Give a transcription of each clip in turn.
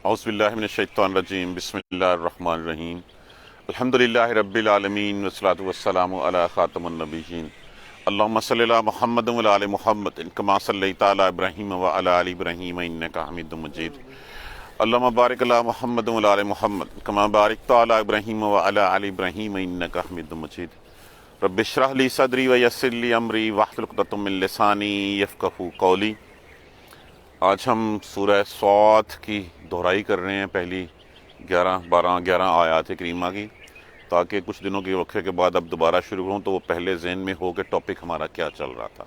اعوذ باللہ من الشیطان الرجیم بسم اللہ الرحمن الرحیم الحمدللہ رب العالمین والصلاة والسلام علی خاتم النبیین اللہم صلی علی محمد وعلی آل محمد کما صلیت علی ابراہیم وعلی آل ابراہیم انک حمید مجید اللہم بارک علی محمد وعلی آل محمد کما بارکت علی ابراہیم وعلی آل ابراہیم انک حمید مجید رب اشرح لی صدری ویسر لی امری واحلل عقدۃ من لسانی یفقہوا قولی۔ آج ہم سورہ صاد کی دہرائی کر رہے ہیں، پہلی 11 آیات کریمہ کی، تاکہ کچھ دنوں کے وقفے کے بعد اب دوبارہ شروع کروں تو وہ پہلے ذہن میں ہو کہ ٹاپک ہمارا کیا چل رہا تھا۔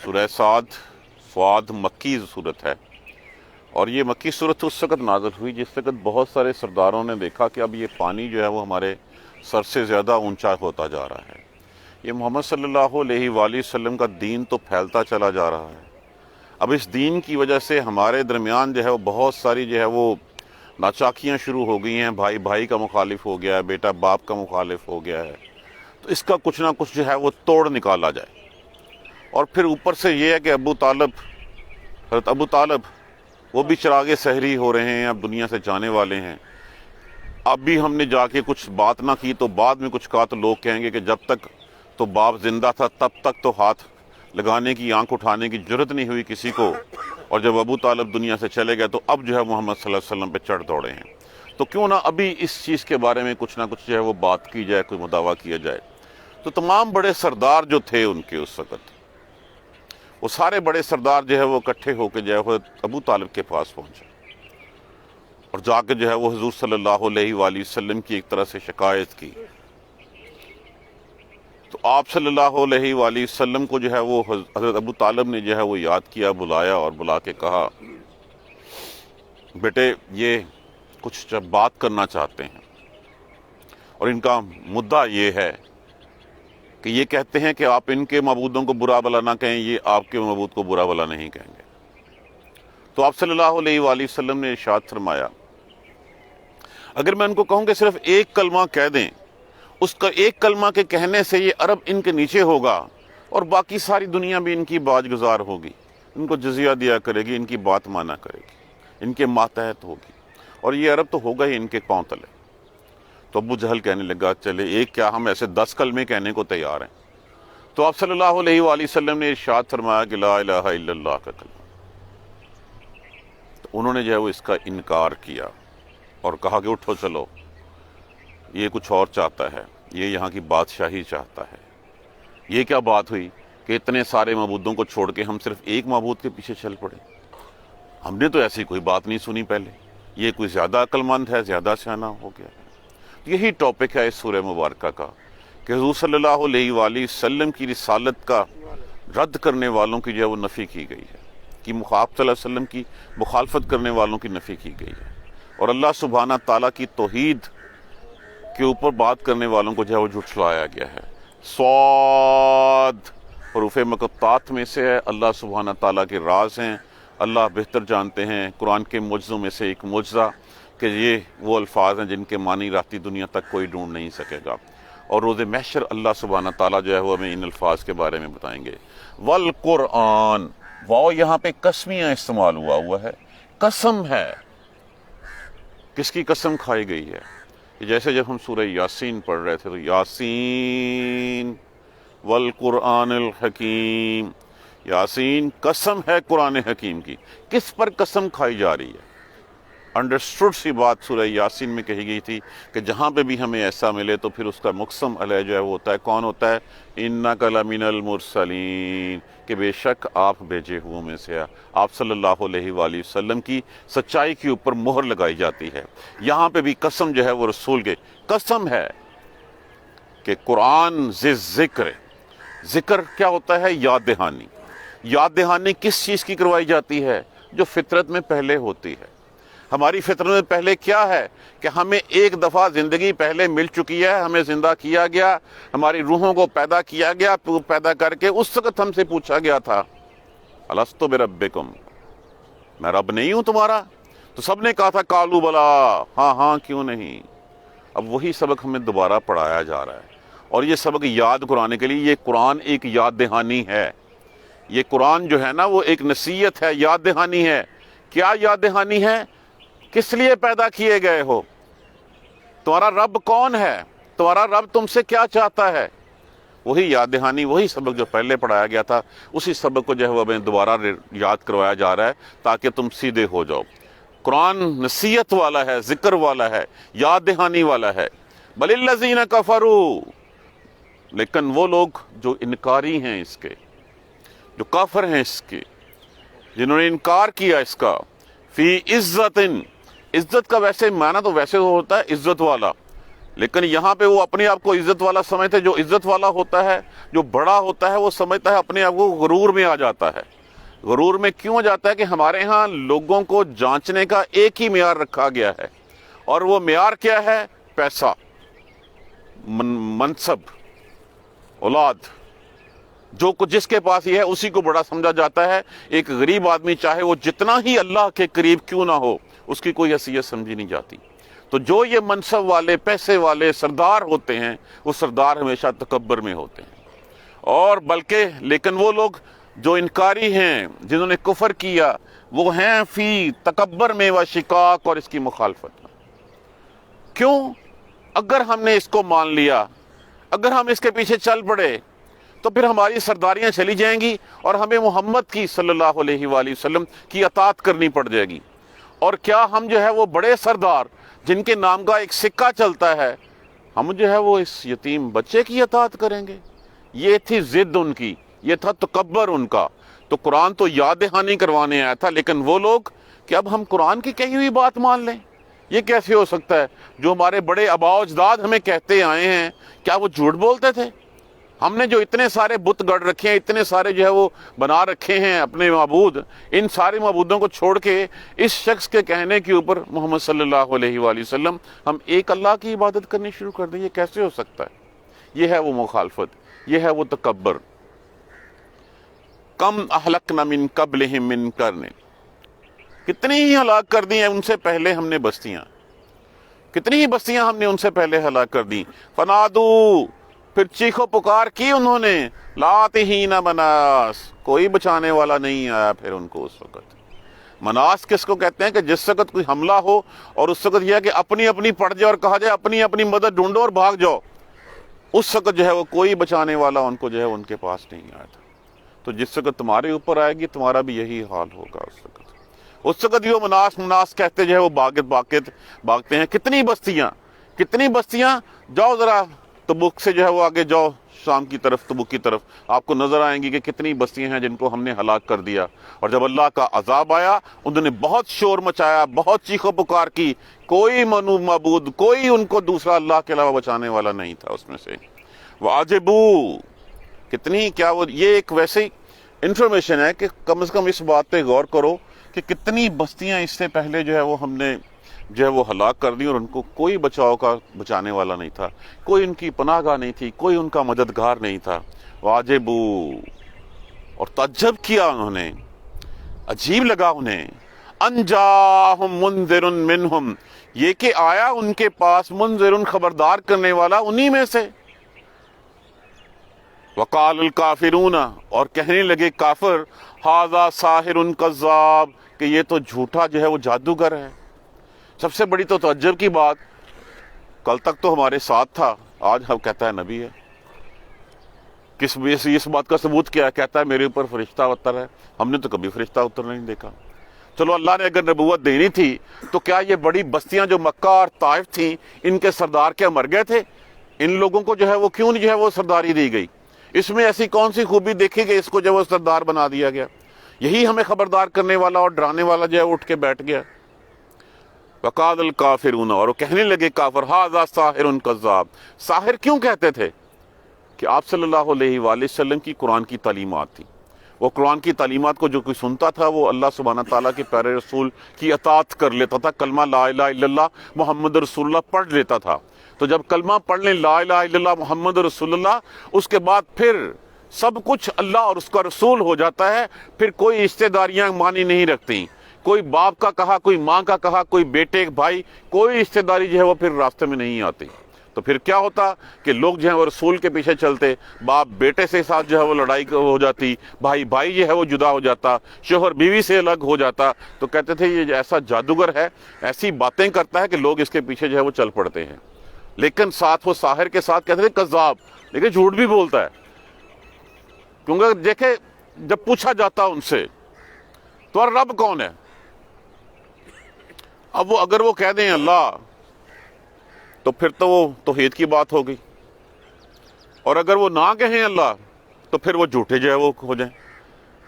سورہ صاد مکی صورت ہے، اور یہ مکی صورت اس وقت نازل ہوئی جس وقت بہت سارے سرداروں نے دیکھا کہ اب یہ پانی جو ہے وہ ہمارے سر سے زیادہ اونچا ہوتا جا رہا ہے، یہ محمد صلی اللہ علیہ وآلہ وسلم کا دین تو پھیلتا چلا جا رہا ہے، اب اس دین کی وجہ سے ہمارے درمیان جو ہے وہ بہت ساری جو ہے وہ ناچاکیاں شروع ہو گئی ہیں، بھائی بھائی کا مخالف ہو گیا ہے، بیٹا باپ کا مخالف ہو گیا ہے، تو اس کا کچھ نہ کچھ جو ہے وہ توڑ نکالا جائے۔ اور پھر اوپر سے یہ ہے کہ حضرت ابو طالب وہ بھی چراغ سحری ہو رہے ہیں، اب دنیا سے جانے والے ہیں۔ اب بھی ہم نے جا کے کچھ بات نہ کی تو بعد میں کچھ کہا تو لوگ کہیں گے کہ جب تک تو باپ زندہ تھا تب تک تو ہاتھ لگانے کی، آنکھ اٹھانے کی جرت نہیں ہوئی کسی کو، اور جب ابو طالب دنیا سے چلے گئے تو اب جو ہے محمد صلی اللہ علیہ وسلم پہ چڑھ دوڑے ہیں۔ تو کیوں نہ ابھی اس چیز کے بارے میں کچھ نہ کچھ جو ہے وہ بات کی جائے، کوئی مداوع کیا جائے۔ تو تمام بڑے سردار جو تھے ان کے اس وقت، وہ سارے بڑے سردار جو ہے وہ اکٹھے ہو کے جو ہے حضرت ابو طالب کے پاس پہنچے، اور جا کے جو ہے وہ حضور صلی اللہ علیہ وآلہ وسلم کی ایک طرح سے شکایت کی۔ تو آپ صلی اللہ علیہ وآلہ وسلم کو جو ہے وہ حضرت ابو طالب نے جو ہے وہ یاد کیا، بلایا اور بلا کے کہا، بیٹے یہ کچھ جب بات کرنا چاہتے ہیں، اور ان کا مدعا یہ ہے کہ یہ کہتے ہیں کہ آپ ان کے معبودوں کو برا بلا نہ کہیں، یہ آپ کے معبود کو برا بلا نہیں کہیں گے۔ تو آپ صلی اللہ علیہ وآلہ وسلم نے ارشاد فرمایا، اگر میں ان کو کہوں کہ صرف ایک کلمہ کہہ دیں، اس کا ایک کلمہ کے کہنے سے یہ عرب ان کے نیچے ہوگا اور باقی ساری دنیا بھی ان کی باج گزار ہوگی، ان کو جزیہ دیا کرے گی، ان کی بات مانا کرے گی، ان کے ماتحت ہوگی، اور یہ عرب تو ہوگا ہی ان کے پاؤں تلے۔ تو ابو جہل کہنے لگا، چلے ایک کیا ہم ایسے 10 کلمے کہنے کو تیار ہیں۔ تو آپ صلی اللہ علیہ وآلہ وسلم نے ارشاد فرمایا کہ لا الہ الا اللہ کا کلمہ۔ تو انہوں نے جو ہے وہ اس کا انکار کیا اور کہا کہ اٹھو چلو، یہ کچھ اور چاہتا ہے، یہ یہاں کی بادشاہی چاہتا ہے۔ یہ کیا بات ہوئی کہ اتنے سارے معبودوں کو چھوڑ کے ہم صرف ایک معبود کے پیچھے چل پڑے؟ ہم نے تو ایسی کوئی بات نہیں سنی پہلے، یہ کوئی زیادہ عقل مند ہے، زیادہ سیانہ ہو گیا ہے۔ یہی ٹاپک ہے اس سورہ مبارکہ کا کہ حضور صلی اللہ علیہ وآلہ وسلم کی رسالت کا رد کرنے والوں کی جو ہے وہ نفی کی گئی ہے، کہ آپ صلی اللہ علیہ وسلم کی مخالفت کرنے والوں کی نفی کی گئی ہے، اور اللہ سبحانہ تعالیٰ کی توحید کے اوپر بات کرنے والوں کو جو ہے وہ جھٹلایا گیا ہے۔ صاد حروف مقطعات میں سے ہے، اللہ سبحانہ تعالیٰ کے راز ہیں، اللہ بہتر جانتے ہیں۔ قرآن کے معجزوں میں سے ایک معجزہ کہ یہ وہ الفاظ ہیں جن کے معنی راتی دنیا تک کوئی ڈھونڈ نہیں سکے گا، اور روز محشر اللہ سبحانہ تعالیٰ جو ہے وہ ہمیں ان الفاظ کے بارے میں بتائیں گے۔ والقرآن، واو یہاں پہ قسمیاں استعمال ہوا ہے، قسم ہے۔ کس کی قسم کھائی گئی ہے؟ جیسے جب ہم سورہ یاسین پڑھ رہے تھے تو یاسین والقرآن الحکیم، یاسین قسم ہے قرآن حکیم کی۔ کس پر قسم کھائی جا رہی ہے؟ انڈرسٹوڈ سی بات سورہ یاسین میں کہی گئی تھی کہ جہاں پہ بھی ہمیں ایسا ملے تو پھر اس کا مقسم علیہ جو ہے وہ ہوتا ہے، کون ہوتا ہے؟ انک لمن المرسلین، کہ بے شک آپ بھیجے ہوئے میں سے آپ صلی اللہ علیہ وآلہ وسلم کی سچائی کے اوپر مہر لگائی جاتی ہے۔ یہاں پہ بھی قسم جو ہے وہ رسول کے قسم ہے کہ قرآن ذکر، ذکر کیا ہوتا ہے؟ یاد دہانی۔ یاد دہانی کس چیز کی کروائی جاتی ہے؟ جو فطرت میں پہلے ہوتی ہے۔ ہماری فطرت میں پہلے کیا ہے کہ ہمیں ایک دفعہ زندگی پہلے مل چکی ہے، ہمیں زندہ کیا گیا، ہماری روحوں کو پیدا کیا گیا، پیدا کر کے اس وقت ہم سے پوچھا گیا تھا الست بربکم، میں رب نہیں ہوں تمہارا؟ تو سب نے کہا تھا قالوا بلا، ہاں ہاں کیوں نہیں۔ اب وہی سبق ہمیں دوبارہ پڑھایا جا رہا ہے، اور یہ سبق یاد کرانے کے لیے یہ قرآن ایک یاد دہانی ہے۔ یہ قرآن جو ہے نا وہ ایک نصیحت ہے، یاد دہانی ہے۔ کیا یاد دہانی ہے؟ کس لیے پیدا کیے گئے ہو؟ تمہارا رب کون ہے؟ تمہارا رب تم سے کیا چاہتا ہے؟ وہی یاد دہانی، وہی سبق جو پہلے پڑھایا گیا تھا، اسی سبق کو جو ہے وہ ہمیں دوبارہ یاد کروایا جا رہا ہے تاکہ تم سیدھے ہو جاؤ۔ قرآن نصیحت والا ہے، ذکر والا ہے، یاد دہانی والا ہے۔ بل الذین کفروا، لیکن وہ لوگ جو انکاری ہیں اس کے، جو کافر ہیں اس کے، جنہوں نے انکار کیا اس کا، فی عزت، عزت کا ویسے معنی تو ویسے ہوتا ہے عزت والا، لیکن یہاں پہ وہ اپنے آپ کو عزت والا سمجھتے، جو عزت والا ہوتا ہے، جو بڑا ہوتا ہے، وہ سمجھتا ہے اپنے آپ کو غرور میں آ جاتا ہے۔ غرور میں کیوں آ جاتا ہے؟ کہ ہمارے ہاں لوگوں کو جانچنے کا ایک ہی معیار رکھا گیا ہے، اور وہ معیار کیا ہے؟ پیسہ، منصب، اولاد، جو کچھ جس کے پاس یہ ہے اسی کو بڑا سمجھا جاتا ہے۔ ایک غریب آدمی چاہے وہ جتنا ہی اللہ کے قریب کیوں نہ ہو، اس کی کوئی حیثیت سمجھی نہیں جاتی۔ تو جو یہ منصب والے، پیسے والے سردار ہوتے ہیں، وہ سردار ہمیشہ تکبر میں ہوتے ہیں۔ اور بلکہ لیکن وہ لوگ جو انکاری ہیں، جنہوں نے کفر کیا، وہ ہیں فی تکبر میں و شقاق، اور اس کی مخالفت میں۔ کیوں؟ اگر ہم نے اس کو مان لیا، اگر ہم اس کے پیچھے چل پڑے، تو پھر ہماری سرداریاں چلی جائیں گی اور ہمیں محمد کی صلی اللہ علیہ وآلہ وسلم کی اطاعت کرنی پڑ جائے گی۔ اور کیا ہم جو ہے وہ بڑے سردار جن کے نام کا ایک سکہ چلتا ہے، ہم جو ہے وہ اس یتیم بچے کی اطاعت کریں گے؟ یہ تھی ضد ان کی، یہ تھا تکبر ان کا۔ تو قرآن تو یاد دہانی کروانے آیا تھا، لیکن وہ لوگ کہ اب ہم قرآن کی کہی ہوئی بات مان لیں، یہ کیسے ہو سکتا ہے؟ جو ہمارے بڑے آباء و اجداد ہمیں کہتے آئے ہیں، کیا وہ جھوٹ بولتے تھے؟ ہم نے جو اتنے سارے بت گڑھ رکھے ہیں، اتنے سارے جو ہے وہ بنا رکھے ہیں اپنے معبود، ان سارے معبودوں کو چھوڑ کے اس شخص کے کہنے کے اوپر محمد صلی اللہ علیہ وآلہ وسلم ہم ایک اللہ کی عبادت کرنی شروع کر دیں، یہ کیسے ہو سکتا ہے؟ یہ ہے وہ مخالفت، یہ ہے وہ تکبر۔ کم اہلکنا من قبلہم من قرن، کتنی ہی ہلاک کر دی ہیں ان سے پہلے ہم نے بستیاں، کتنی ہی بستیاں ہم نے ان سے پہلے ہلاک کر دی۔ فنادو، پھر چیخو پکار کی انہوں نے، لاتہین مناس، کوئی بچانے والا نہیں آیا پھر ان کو اس وقت۔ مناس کس کو کہتے ہیں؟ کہ جس وقت کوئی حملہ ہو اور اس وقت یہ ہے کہ اپنی اپنی پڑ جائے اور کہا جائے اپنی اپنی مدد ڈھونڈو اور بھاگ جاؤ، اس وقت جو ہے وہ کوئی بچانے والا ان کو جو ہے ان کے پاس نہیں آیا تھا۔ تو جس وقت تمہارے اوپر آئے گی تمہارا بھی یہی حال ہوگا اس وقت۔ اس وقت یہ مناس مناس کہتے جو ہے وہ بھاگتے ہیں۔ کتنی بستیاں، جاؤ ذرا تبوک سے جو ہے وہ آگے جاؤ، شام کی طرف، تبوک کی طرف، آپ کو نظر آئیں گی کہ کتنی بستیاں ہیں جن کو ہم نے ہلاک کر دیا۔ اور جب اللہ کا عذاب آیا، انہوں نے بہت شور مچایا، بہت چیخ و پکار کی، کوئی معبود، کوئی ان کو دوسرا اللہ کے علاوہ بچانے والا نہیں تھا اس میں سے۔ وَعَجِبُوا، کتنی، کیا وہ یہ ایک ویسی انفارمیشن ہے کہ کم از کم اس بات پہ غور کرو کہ کتنی بستیاں اس سے پہلے جو ہے وہ ہم نے جو ہے وہ ہلاک کر دی اور ان کو کوئی بچانے والا نہیں تھا، کوئی ان کی پناہ گاہ نہیں تھی، کوئی ان کا مددگار نہیں تھا۔ واجبوا، اور تعجب کیا انہوں نے، عجیب لگا انہیں، ان جاءہم منذر منہم، یہ کہ آیا ان کے پاس منذر، خبردار کرنے والا انہی میں سے۔ وقال الکافرون، اور کہنے لگے کافر، ھذا ساحر کذاب، کہ یہ تو جھوٹا جو ہے وہ جادوگر ہے۔ سب سے بڑی تو تعجب کی بات، کل تک تو ہمارے ساتھ تھا، آج ہم کہتا ہے نبی ہے۔ اس بات کا ثبوت کیا ہے؟ کہتا ہے میرے اوپر فرشتہ اتر ہے، ہم نے تو کبھی فرشتہ اتر نہیں دیکھا۔ چلو اللہ نے اگر نبوت دینی تھی تو کیا یہ بڑی بستیاں جو مکہ اور طائف تھیں، ان کے سردار کیا مر گئے تھے؟ ان لوگوں کو جو ہے وہ کیوں جو ہے وہ سرداری دی گئی؟ اس میں ایسی کون سی خوبی دیکھی کہ اس کو جو وہ سردار بنا دیا گیا؟ یہی ہمیں خبردار کرنے والا اور ڈرانے والا جو ہے اٹھ کے بیٹھ گیا۔ وقال الکافرون، اور وہ کہنے لگے کافر، ھذا ساحر کذاب، ساحر کیوں کہتے تھے؟ کہ آپ صلی اللہ علیہ وآلہ وسلم کی قرآن کی تعلیمات تھی، وہ قرآن کی تعلیمات کو جو کوئی سنتا تھا وہ اللہ سبحانہ تعالیٰ کے پیارے رسول کی اطاعت کر لیتا تھا، کلمہ لا الہ الا اللہ محمد رسول اللہ پڑھ لیتا تھا۔ تو جب کلمہ پڑھ لیں لا الہ الا اللہ محمد رسول اللہ، اس کے بعد پھر سب کچھ اللہ اور اس کا رسول ہو جاتا ہے، پھر کوئی رشتہ داریاں معنی نہیں رکھتی، کوئی باپ کا کہا، کوئی ماں کا کہا، کوئی بیٹے بھائی، کوئی رشتہ داری جو ہے وہ پھر راستے میں نہیں آتی۔ تو پھر کیا ہوتا کہ لوگ جو ہے وہ رسول کے پیچھے چلتے، باپ بیٹے سے ساتھ جو ہے وہ لڑائی ہو جاتی، بھائی بھائی جو ہے وہ جدا ہو جاتا، شوہر بیوی سے الگ ہو جاتا، تو کہتے تھے یہ ایسا جادوگر ہے، ایسی باتیں کرتا ہے کہ لوگ اس کے پیچھے جو ہے وہ چل پڑتے ہیں۔ لیکن ساتھ وہ ساحر کے ساتھ کہتے تھے کذاب، لیکن جھوٹ بھی بولتا ہے، کیونکہ دیکھیں جب پوچھا جاتا ان سے تو رب کون ہے، اب وہ اگر وہ کہہ دیں اللہ تو پھر تو وہ توحید کی بات ہوگی، اور اگر وہ نہ کہیں اللہ تو پھر وہ جھوٹے جو ہے وہ ہو جائیں۔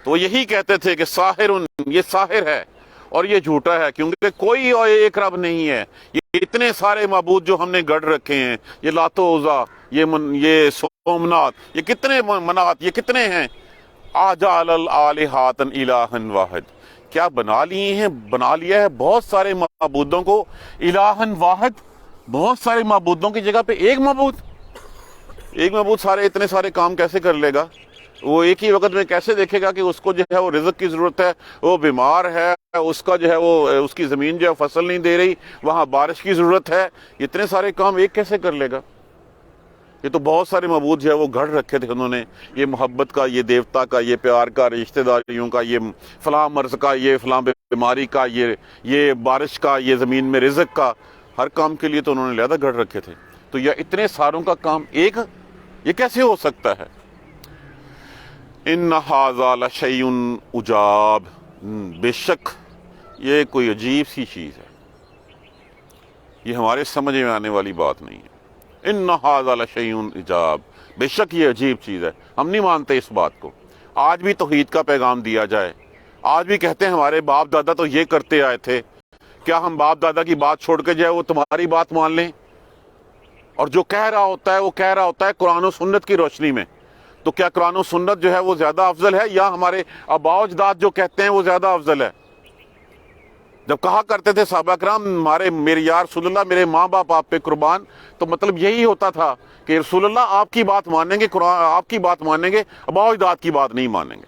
تو وہ یہی کہتے تھے کہ ساحر، یہ ساحر ہے اور یہ جھوٹا ہے، کیونکہ کوئی اور ایک رب نہیں ہے، یہ اتنے سارے معبود جو ہم نے گڑھ رکھے ہیں، یہ لات و عزا، یہ سومنات، یہ کتنے منات، یہ کتنے ہیں، اجعل الالہۃ الہا واحد، کیا بنا لیا ہے بہت سارے معبودوں کو الہا واحد، بہت سارے معبودوں کی جگہ پہ ایک معبود سارے اتنے سارے کام کیسے کر لے گا؟ وہ ایک ہی وقت میں کیسے دیکھے گا کہ اس کو جو ہے وہ رزق کی ضرورت ہے، وہ بیمار ہے، اس کا جو ہے وہ اس کی زمین جو ہے فصل نہیں دے رہی، وہاں بارش کی ضرورت ہے، اتنے سارے کام ایک کیسے کر لے گا؟ یہ تو بہت سارے معبود جو ہے وہ گھڑ رکھے تھے انہوں نے، یہ محبت کا، یہ دیوتا کا، یہ پیار کا، رشتہ داریوں کا، یہ فلاں مرض کا، یہ فلاں بیماری کا، یہ بارش کا، یہ زمین میں رزق کا، ہر کام کے لیے تو انہوں نے علیحدہ گھڑ رکھے تھے۔ تو یہ اتنے ساروں کا کام ایک، یہ کیسے ہو سکتا ہے؟ ان ھذا لشیء عجاب، بے شک یہ کوئی عجیب سی چیز ہے، یہ ہمارے سمجھ میں آنے والی بات نہیں ہے۔ ان ھذا لشیء عجاب، بے شک یہ عجیب چیز ہے، ہم نہیں مانتے اس بات کو۔ آج بھی توحید کا پیغام دیا جائے، آج بھی کہتے ہیں ہمارے باپ دادا تو یہ کرتے آئے تھے، کیا ہم باپ دادا کی بات چھوڑ کے جو ہے وہ تمہاری بات مان لیں؟ اور جو کہہ رہا ہوتا ہے وہ کہہ رہا ہوتا ہے قرآن و سنت کی روشنی میں، تو کیا قرآن و سنت جو ہے وہ زیادہ افضل ہے یا ہمارے آباء و اجداد جو کہتے ہیں وہ زیادہ افضل ہے؟ جب کہا کرتے تھے صحابہ کرام میرے یا رسول اللہ میرے ماں باپ آپ پہ قربان، تو مطلب یہی ہوتا تھا کہ رسول اللہ آپ کی بات مانیں گے، قرآن آپ کی بات مانیں گے، آباء و اجداد کی بات نہیں مانیں گے۔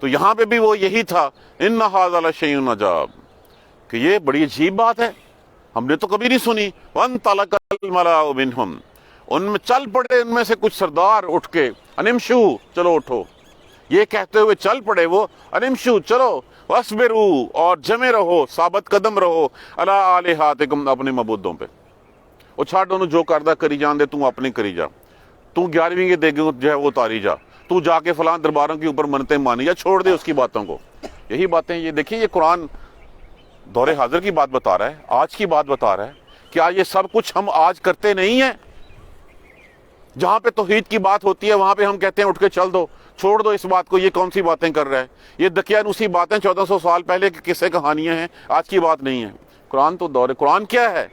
تو یہاں پہ بھی وہ یہی تھا، ان ھذا لشیء عجاب، کہ یہ بڑی عجیب بات ہے، ہم نے تو کبھی نہیں سنی۔ وانطلق الملأ منہم، ان میں چل پڑے ان میں سے کچھ سردار اٹھ کے، انمشو، چلو اٹھو، یہ کہتے ہوئے چل پڑے وہ، انمشو، چلو، واصبروا، اور جمے رہو، ثابت قدم رہو، علی آلہاتکم، اپنے معبودوں پہ، وہ چھاڑ دونوں جو کردہ کری جان دے، تو اپنے کری جا، تو 11ویں کے دیگے جو ہے وہ اتاری جا، تو جا کے فلاں درباروں کے اوپر منتیں مانی جا، چھوڑ دے اس کی باتوں کو۔ یہی باتیں، یہ دیکھیں یہ قرآن دور حاضر کی بات بتا رہا ہے، آج کی بات بتا رہا ہے۔ کیا یہ سب کچھ ہم آج کرتے نہیں ہیں؟ جہاں پہ توحید کی بات ہوتی ہے وہاں پہ ہم کہتے ہیں اٹھ کے چل دو، چھوڑ دو اس بات کو، یہ کون سی باتیں کر رہا ہے، یہ دقیانوسی باتیں 1400 سال پہلے کی قصے کہانیاں ہیں، آج کی بات نہیں ہے۔ قرآن تو دور، قرآن کیا ہے؟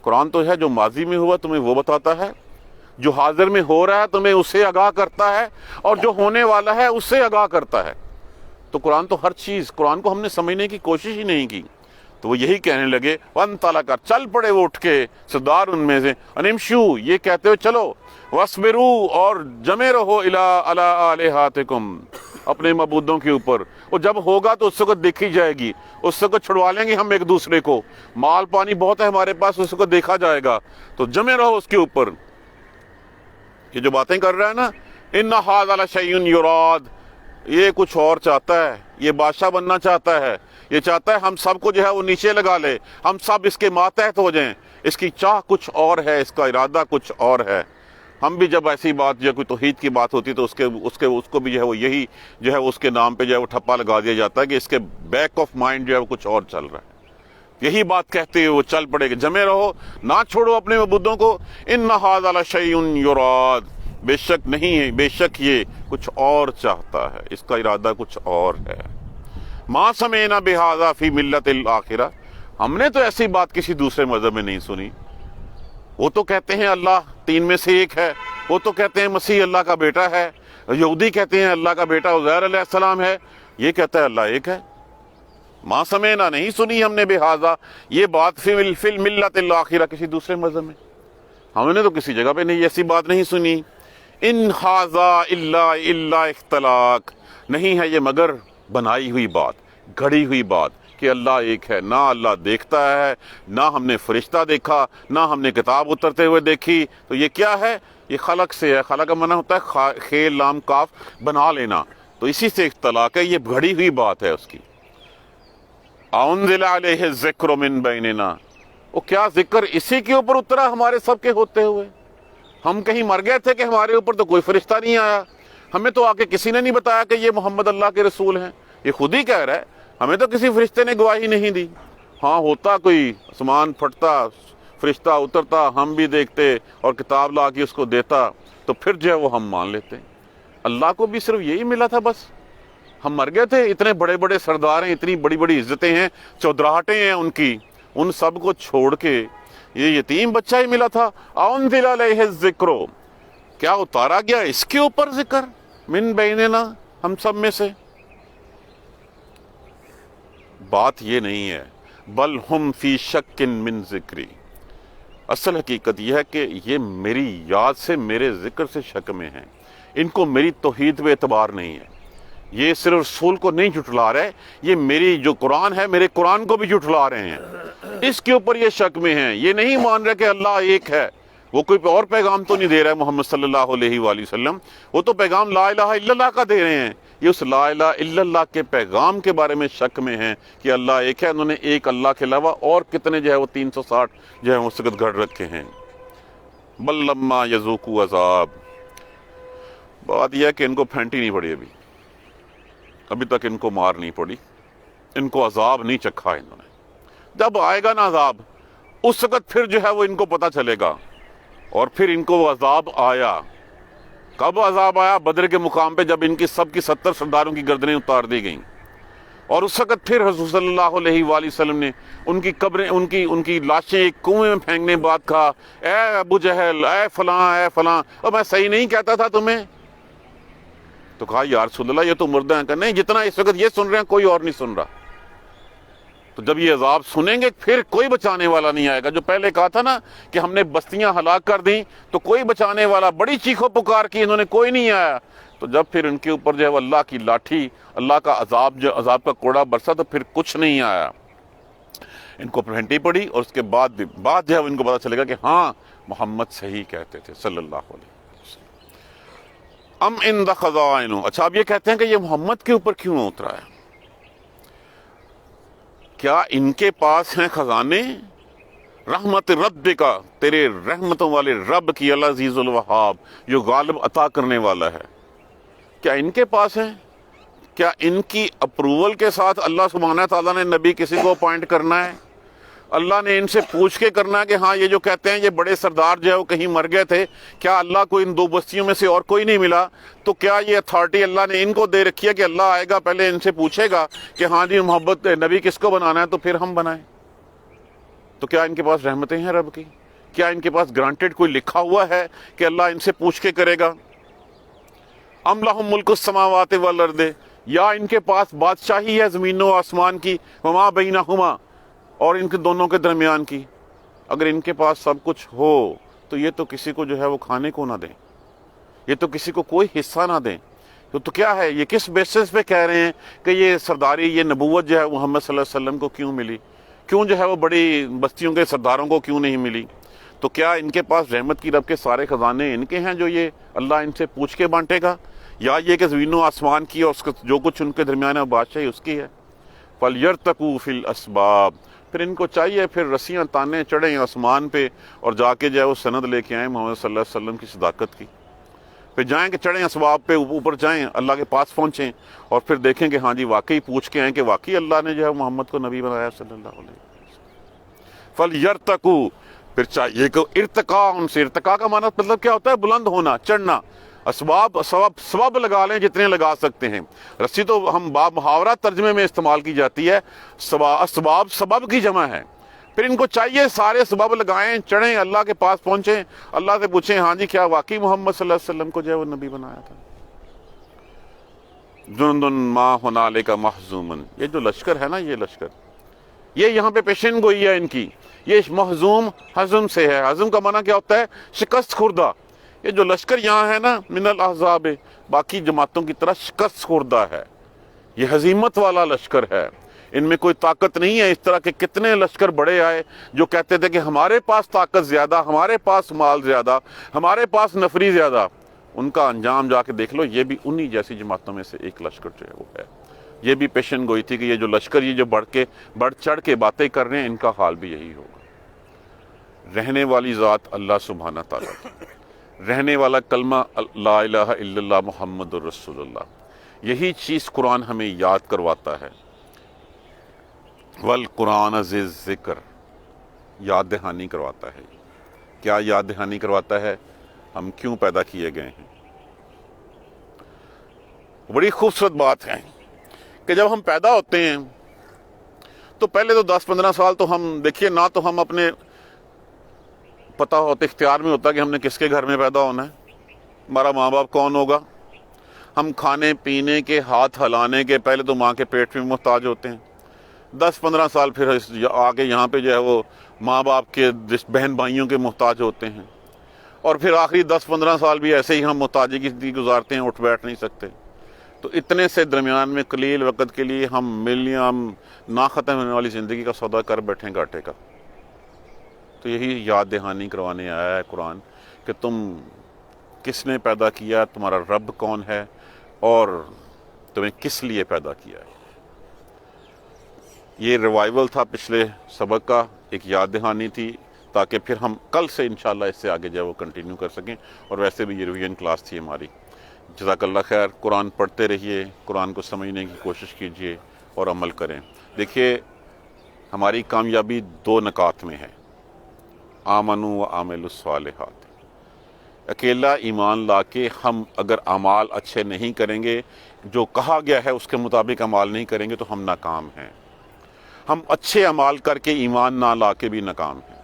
قرآن تو ہے جو ماضی میں ہوا تمہیں وہ بتاتا ہے، جو حاضر میں ہو رہا ہے تمہیں اس سے آگاہ کرتا ہے، اور جو ہونے والا ہے اس سے آگاہ کرتا ہے۔ تو قرآن تو ہر چیز، قرآن کو ہم نے سمجھنے کی کوشش ہی نہیں کی۔ تو وہ یہی کہنے لگے، وانطلق، چل پڑے وہ اٹھ کے سردار ان میں سے، انمشو، یہ کہتے ہوئے چلو، واصبروا، اور جمے رہو، علی آلہاتکم، اپنے معبودوں کے اوپر۔ وہ جب ہوگا تو اس وقت دیکھی جائے گی، اس وقت چھڑوا لیں گے ہم ایک دوسرے کو، مال پانی بہت ہے ہمارے پاس، اس وقت دیکھا جائے گا، تو جمے رہو اس کے اوپر۔ یہ جو باتیں کر رہا ہے نا، ان ھذا لشیء یراد، یہ کچھ اور چاہتا ہے، یہ بادشاہ بننا چاہتا ہے، یہ چاہتا ہے ہم سب کو جو ہے وہ نیچے لگا لے، ہم سب اس کے ماتحت ہو جائیں، اس کی چاہ کچھ اور ہے، اس کا ارادہ کچھ اور ہے۔ ہم بھی جب ایسی بات جو کوئی توحید کی بات ہوتی تو اس کو بھی جو ہے وہ یہی جو ہے اس کے نام پہ جو ہے وہ ٹھپا لگا دیا جاتا ہے کہ اس کے بیک آف مائنڈ جو ہے وہ کچھ اور چل رہا ہے۔ یہی بات کہتے ہوئے وہ چل پڑے کہ جمے رہو، نہ چھوڑو اپنے معبودوں کو، ان ھذا لشیء یراد، بے شک نہیں ہے، بے شک یہ کچھ اور چاہتا ہے، اس کا ارادہ کچھ اور ہے۔ ما سمعنا بہذا فی ملت الآخرہ، ہم نے تو ایسی بات کسی دوسرے مذہب میں نہیں سنی۔ وہ تو کہتے ہیں اللہ 3 میں سے ایک ہے، وہ تو کہتے ہیں مسیح اللہ کا بیٹا ہے، یہودی کہتے ہیں اللہ کا بیٹا عزیر علیہ السلام ہے، یہ کہتا ہے اللہ ایک ہے۔ ما سمعنا، نہیں سنی ہم نے بہذا، یہ بات فی الملت الآخرہ، کسی دوسرے مذہب میں ہم نے تو کسی جگہ پہ نہیں ایسی بات نہیں سنی۔ ان ھذا الا اختلاق، نہیں ہے یہ مگر بنائی ہوئی بات، گھڑی ہوئی بات، کہ اللہ ایک ہے، نہ اللہ دیکھتا ہے، نہ ہم نے فرشتہ دیکھا، نہ ہم نے کتاب اترتے ہوئے دیکھی. تو یہ کیا ہے؟ یہ خلق سے ہے. خلق کا معنی ہوتا ہے خیل لام کاف بنا لینا. تو اسی سے اختلاق ہے، یہ گھڑی ہوئی بات ہے اس کی. انزل علیہ الذکر من بیننا، وہ کیا ذکر اسی کے اوپر اترا ہمارے سب کے ہوتے ہوئے؟ ہم کہیں مر گئے تھے کہ ہمارے اوپر تو کوئی فرشتہ نہیں آیا؟ ہمیں تو آ کے کسی نے نہیں بتایا کہ یہ محمد اللہ کے رسول ہیں. یہ خود ہی کہہ رہا ہے، ہمیں تو کسی فرشتے نے گواہی نہیں دی. ہاں ہوتا کوئی آسمان پھٹتا، فرشتہ اترتا، ہم بھی دیکھتے اور کتاب لا کے اس کو دیتا، تو پھر جو ہے وہ ہم مان لیتے. اللہ کو بھی صرف یہی ملا تھا بس. ہم مر گئے تھے، اتنے بڑے بڑے سردار ہیں، اتنی بڑی بڑی عزتیں ہیں، چودراہٹیں ہیں ان کی، ان سب کو چھوڑ کے یہ یتیم بچہ ہی ملا تھا. انزل علیہ الذکر، کیا اتارا گیا اس کے اوپر ذکر من بیننا، ہم سب میں سے؟ بات یہ نہیں ہے. بل ہم فی شک من ذکری، اصل حقیقت یہ ہے کہ یہ میری یاد سے، میرے ذکر سے شک میں ہیں. ان کو میری توحید پہ اعتبار نہیں ہے. یہ صرف رسول کو نہیں جھٹلا رہے، یہ میری جو قرآن ہے، میرے قرآن کو بھی جھٹلا رہے ہیں. اس کے اوپر یہ شک میں ہیں. یہ نہیں مان رہے کہ اللہ ایک ہے. وہ کوئی اور پیغام تو نہیں دے رہا ہے محمد صلی اللہ علیہ وآلہ وسلم، وہ تو پیغام لا الہ الا اللہ کا دے رہے ہیں. یہ اس لا الہ الا اللہ کے پیغام کے بارے میں شک میں ہیں کہ اللہ ایک ہے. انہوں نے ایک اللہ کے علاوہ اور کتنے جو ہے وہ 360 جو ہے وہ سگت گھڑ رکھے ہیں. بل لما یذوقوا عذاب، بات یہ ہے کہ ان کو پھینٹی نہیں پڑی، ابھی تک ان کو مار نہیں پڑی، ان کو عذاب نہیں چکھا انہوں نے. جب آئے گا نا عذاب، اس وقت پھر جو ہے وہ ان کو پتہ چلے گا. اور پھر ان کو وہ عذاب آیا. کب عذاب آیا؟ بدر کے مقام پہ، جب ان کی سب کی 70 سرداروں کی گردنیں اتار دی گئیں. اور اس وقت پھر حضور صلی اللہ علیہ وآلہ وسلم نے ان کی قبریں، ان کی لاشیں ایک کنویں میں پھینکنے بعد کہا، اے ابو جہل، اے فلاں، اے فلاں، اور میں صحیح نہیں کہتا تھا تمہیں؟ تو کہا یا رسول اللہ یہ تو مردہ ہیں. کہ نہیں، جتنا اس وقت یہ سن رہے ہیں کوئی اور نہیں سن رہا. تو جب یہ عذاب سنیں گے پھر کوئی بچانے والا نہیں آئے گا. جو پہلے کہا تھا نا کہ ہم نے بستیاں ہلاک کر دیں تو کوئی بچانے والا، بڑی چیخو پکار کی انہوں نے، کوئی نہیں آیا. تو جب پھر ان کے اوپر جو ہے اللہ کی لاٹھی، اللہ کا عذاب، جو عذاب کا کوڑا برسا، تو پھر کچھ نہیں آیا. ان کو پھینٹی پڑی. اور اس کے بعد جو ہے ان کو پتا چلے گا کہ ہاں محمد صحیح کہتے تھے صلی اللہ علیہ وسلم. ام عند خزائن، اچھا اب یہ کہتے ہیں کہ یہ محمد کے اوپر کیوں اترا ہے؟ کیا ان کے پاس ہیں خزانے رحمت ربک، تیرے رحمتوں والے رب کی، العزیز الوہاب، جو غالب عطا کرنے والا ہے؟ کیا ان کے پاس ہیں؟ کیا ان کی اپروول کے ساتھ اللہ سبحانہ تعالیٰ نے نبی کسی کو اپوائنٹ کرنا ہے؟ اللہ نے ان سے پوچھ کے کرنا ہے کہ ہاں یہ جو کہتے ہیں یہ بڑے سردار جو ہے وہ کہیں مر گئے تھے، کیا اللہ کو ان 2 بستیوں میں سے اور کوئی نہیں ملا؟ تو کیا یہ اتھارٹی اللہ نے ان کو دے رکھی ہے کہ اللہ آئے گا پہلے ان سے پوچھے گا کہ ہاں جی محبت نبی کس کو بنانا ہے تو پھر ہم بنائیں؟ تو کیا ان کے پاس رحمتیں ہیں رب کی؟ کیا ان کے پاس گرانٹیڈ کوئی لکھا ہوا ہے کہ اللہ ان سے پوچھ کے کرے گا؟ ام لہم ملک السماوات والارض، یا ان کے پاس بادشاہی ہے زمین و آسمان کی، وما بینہما، اور ان کے دونوں کے درمیان کی؟ اگر ان کے پاس سب کچھ ہو تو یہ تو کسی کو جو ہے وہ کھانے کو نہ دیں، یہ تو کسی کو کوئی حصہ نہ دیں. تو کیا ہے یہ؟ کس بیسس پہ کہہ رہے ہیں کہ یہ سرداری، یہ نبوت جو ہے محمد صلی اللہ علیہ وسلم کو کیوں ملی؟ کیوں جو ہے وہ بڑی بستیوں کے سرداروں کو کیوں نہیں ملی؟ تو کیا ان کے پاس رحمت کی رب کے سارے خزانے ان کے ہیں جو یہ اللہ ان سے پوچھ کے بانٹے گا، یا یہ کہ زمین و آسمان کی اور اس کا جو کچھ ان کے درمیان ہے بادشاہی اس کی ہے؟ فَلْيَرْتَقُوا فِي الْأَسْبَابِ، پھر ان کو چاہیے پھر رسیاں تانے چڑھیں آسمان پہ اور جا کے جو ہے وہ سند لے کے آئیں محمد صلی اللہ علیہ وسلم کی صداقت کی. پھر جائیں کہ چڑھیں اسباب پہ، اوپر جائیں، اللہ کے پاس پہنچیں اور پھر دیکھیں کہ ہاں جی واقعی پوچھ کے آئیں کہ واقعی اللہ نے جو ہے محمد کو نبی بنایا صلی اللہ علیہ وسلم. فَلْيَرْتَقُوا، پھر چاہیے کہ ارتقاء، ان سے ارتقاء کا معنی مطلب کیا ہوتا ہے؟ بلند ہونا، چڑھنا. سبب لگا لیں جتنے لگا سکتے ہیں. رسی تو ہم باب محاورہ ترجمے میں استعمال کی جاتی ہے، اسباب سبب کی جمع ہے. پھر ان کو چاہیے سارے سبب لگائیں، چڑھیں، اللہ کے پاس پہنچیں، اللہ سے پوچھیں ہاں جی کیا واقعی محمد صلی اللہ علیہ وسلم کو جو ہے وہ نبی بنایا تھا؟ جندن ما ہنالک محزومن، یہ جو لشکر ہے نا، یہ لشکر، یہ یہاں پہ پیشن گوئی ہے ان کی. یہ محزوم حزم سے ہے. حزم کا معنی کیا ہوتا ہے؟ شکست خوردہ. یہ جو لشکر یہاں ہے نا، من الاحزاب، باقی جماعتوں کی طرح شکست خوردہ ہے، یہ ہزیمت والا لشکر ہے. ان میں کوئی طاقت نہیں ہے۔ اس طرح کے کتنے لشکر بڑے آئے جو کہتے تھے کہ ہمارے پاس طاقت زیادہ، ہمارے پاس مال زیادہ، ہمارے پاس نفری زیادہ۔ ان کا انجام جا کے دیکھ لو، یہ بھی انہی جیسی جماعتوں میں سے ایک لشکر جو ہے وہ ہے۔ یہ بھی پیشن گوئی تھی کہ یہ جو لشکر یہ جو بڑھ چڑھ کے باتیں کر رہے ہیں، ان کا حال بھی یہی ہوگا۔ رہنے والی ذات اللہ سبحانہ تعالیٰ کی، رہنے والا کلمہ لا الہ الا اللہ محمد الرسول اللہ، یہی چیز قرآن ہمیں یاد کرواتا ہے۔ والقرآن ذی الذکر، یاد دہانی کرواتا ہے۔ کیا یاد دہانی کرواتا ہے؟ ہم کیوں پیدا کیے گئے ہیں۔ بڑی خوبصورت بات ہے کہ جب ہم پیدا ہوتے ہیں تو پہلے تو 10-15 سال تو ہم دیکھیے نہ تو ہم اپنے پتہ ہوتا اختیار میں ہوتا کہ ہم نے کس کے گھر میں پیدا ہونا ہے، ہمارا ماں باپ کون ہوگا۔ ہم کھانے پینے کے، ہاتھ ہلانے کے پہلے تو ماں کے پیٹ میں محتاج ہوتے ہیں۔ 10-15 سال پھر آگے یہاں پہ جو ہے وہ ماں باپ کے بہن بھائیوں کے محتاج ہوتے ہیں، اور پھر آخری 10-15 سال بھی ایسے ہی ہم محتاجی کی زندگی گزارتے ہیں، اٹھ بیٹھ نہیں سکتے۔ تو اتنے سے درمیان میں قلیل وقت کے لیے ہم نہ ختم ہونے والی زندگی کا سودا کر بیٹھیں گھاٹے کا۔ تو یہی یاد دہانی کروانے آیا ہے قرآن کہ تم کس نے پیدا کیا، تمہارا رب کون ہے، اور تمہیں کس لیے پیدا کیا ہے۔ یہ ریوائول تھا پچھلے سبق کا، ایک یاد دہانی تھی تاکہ پھر ہم کل سے انشاءاللہ اس سے آگے جو ہے وہ کنٹینیو کر سکیں، اور ویسے بھی یہ ریویژن کلاس تھی ہماری۔ جزاک اللہ خیر۔ قرآن پڑھتے رہیے، قرآن کو سمجھنے کی کوشش کیجیے اور عمل کریں۔ دیکھیے ہماری کامیابی 2 نکات میں ہے، آمنوا وعملوا الصالحات۔ اکیلا ایمان لا کے ہم اگر اعمال اچھے نہیں کریں گے، جو کہا گیا ہے اس کے مطابق اعمال نہیں کریں گے تو ہم ناکام ہیں۔ ہم اچھے اعمال کر کے ایمان نہ لا کے بھی ناکام ہیں۔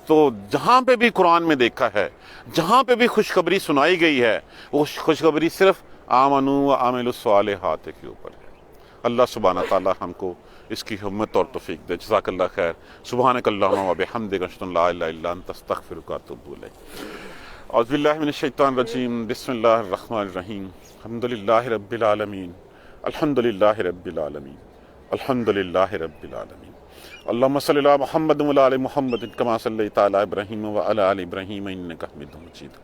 تو جہاں پہ بھی قرآن میں دیکھا ہے، جہاں پہ بھی خوشخبری سنائی گئی ہے، وہ خوشخبری صرف آمنوا وعملوا الصالحات کے اوپر ہے۔ اللہ سبحانہ تعالی ہم کو اس کی ہمت اور توفیق دے۔ جزاک اللہ خیر۔ سبحانک اللہم وبحمدک، اشہد ان لا الہ الا انت، استغفرک واتوب الیک۔ اعوذ باللہ من الشیطان الرجیم، بسم اللہ الرحمن الرحیم۔ الحمدللہ رب العالمین، الحمدللہ رب العالمین، الحمدللہ رب العالمین۔ اللہم صلی علی محمد وعلی آل محمد کما صلیت علی ابراہیم وعلی آل ابراہیم انک حمید مجید۔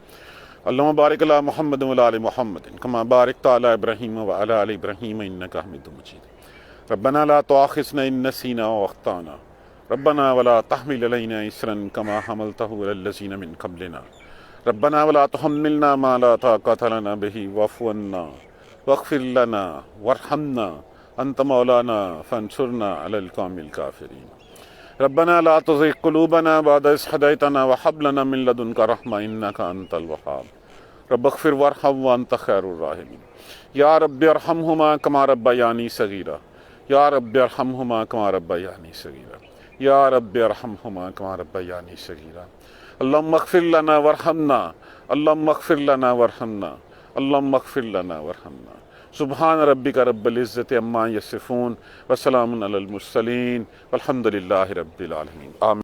اللہم بارک علی محمد وعلی آل محمد کما بارکت علی ابراہیم وعلی آل ابراہیم انک حمید مجید۔ ربنا لا تؤاخذنا ان نسینا واخطانا، ربنا ولا تحمل علینا اصرا کما حملتہ علی الذین من قبلنا، ربنا ولا تحملنا ما لا طاقة لنا به واعف عنا واغفر لنا وارحمنا انت مولانا فانصرنا على القوم الكافرين۔ ربنا لا تزغ قلوبنا بعد إذ هديتنا وهب لنا من لدنك رحمة إنك أنت الوهاب، رب اغفر وارحم وأنت خير الراحمين۔ يا رب ارحمهما كما ربياني صغيرا، يا رب ارحمهما كما ربياني صغيرا، يا رب ارحمهما كما ربياني صغيرا۔ اللهم اغفر لنا وارحمنا، اللهم اغفر لنا وارحمنا، اللهم اغفر لنا وارحمنا۔ سبحان ربک رب العزت عما یصفون وسلام علی المرسلین والحمد للہ رب العالمین۔ آمین۔